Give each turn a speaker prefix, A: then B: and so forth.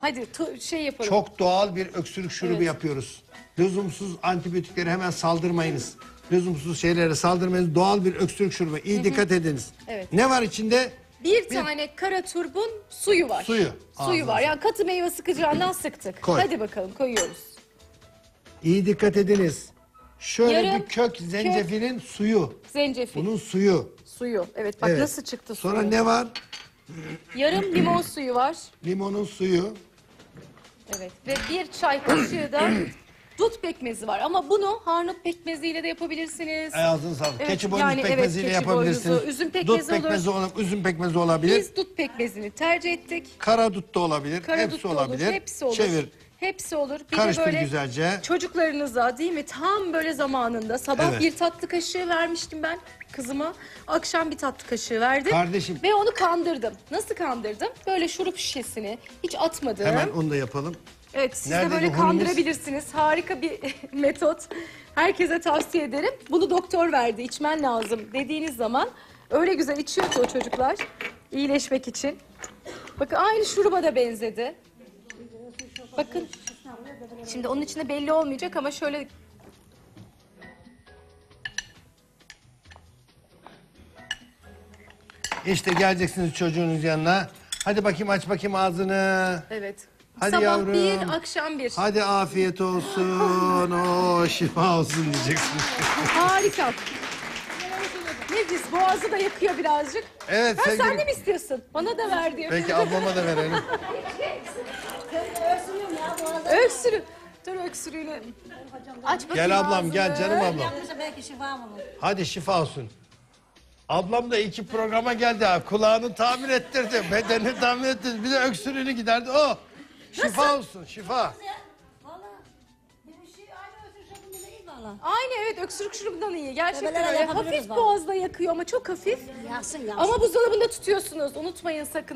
A: Hadi şey yapalım.
B: Çok doğal bir öksürük şurubu
A: Evet.
B: yapıyoruz. Lüzumsuz antibiyotiklere hemen saldırmayınız. Lüzumsuz şeylere saldırmayınız. Doğal bir öksürük şurubu. İyi dikkat ediniz.
A: Evet.
B: Ne var içinde?
A: Bir tane kara turbun suyu var.
B: Suyu.
A: Suyu
B: Ağzına
A: var. Yani katı meyve sıkacağından sıktık.
B: Koy.
A: Hadi bakalım koyuyoruz.
B: İyi dikkat ediniz. Şöyle
A: Yarım
B: bir kök zencefilin suyu.
A: Zencefil.
B: Bunun suyu.
A: Suyu. Evet bak
B: Evet.
A: nasıl çıktı suyu.
B: Sonra ne var?
A: Yarım limon suyu var.
B: Limonun suyu.
A: Evet. Ve bir çay kaşığı da dut pekmezi var. Ama bunu harnut pekmeziyle de yapabilirsiniz.
B: Ağzınıza sağlık.
A: Evet,
B: Keçi boynuzu
A: yani evet,
B: pekmeziyle
A: keçi
B: yapabilirsiniz.
A: boynuzu, üzüm pekmezi
B: Dut pekmezi
A: olur.
B: üzüm pekmezi olabilir.
A: Biz dut pekmezini tercih ettik.
B: Kara dut da olabilir.
A: Kara
B: Hepsi
A: dut da
B: olabilir.
A: olur. Hepsi olur.
B: Çevir.
A: Hepsi olur. Bir
B: Karıştır
A: de böyle
B: güzelce.
A: çocuklarınıza değil mi tam böyle zamanında sabah
B: Evet.
A: bir tatlı kaşığı vermiştim ben kızıma. Akşam bir tatlı kaşığı verdim.
B: Kardeşim.
A: Ve onu kandırdım. Nasıl kandırdım? Böyle şurup şişesini hiç atmadım.
B: Hemen onu da yapalım.
A: Evet siz
B: Nerede
A: de böyle
B: bu hunimiz?
A: kandırabilirsiniz. Harika bir metot. Herkese tavsiye ederim. Bunu doktor verdi içmen lazım dediğiniz zaman öyle güzel içiyor ki o çocuklar iyileşmek için. Bakın aynı şuruba da benzedi. Bakın. Şimdi onun içinde belli olmayacak ama şöyle
B: İşte geleceksiniz çocuğunuz yanına. Hadi bakayım aç bakayım ağzını.
A: evet.
B: Hadi
A: Sabah
B: yavrum.
A: bir, akşam bir.
B: Hadi afiyet olsun. O şifa olsun diyeceksiniz.
A: Harika. Nefis. Boğazı da yakıyor birazcık.
B: Evet
A: Ha, sen
B: sevgili.
A: de mi istiyorsun? Bana da ver diyor.
B: Peki ablama da verelim.
A: Öksürü. Dur öksürüğünü. Aç bakayım
B: Gel ablam
A: ağzını.
B: gel canım ablam.
C: Yapmışsa belki şifa olur.
B: Hadi şifa olsun. Ablam da 2 programa geldi ha. Kulağını tamir ettirdi. Bedenini tamir ettirdi. Bir de öksürüğünü giderdi. Oh. Şifa olsun şifa.
C: Valla bir şey aynı ötür şapında değil valla.
A: Aynı evet öksürük şurubundan iyi. Gerçekten
C: Bebeler
A: öyle.
C: yapabiliriz
A: Hafif
C: vallahi.
A: boğazda yakıyor ama çok hafif.
C: Yansın yansın.
A: Ama buzdolabında tutuyorsunuz. Unutmayın sakın.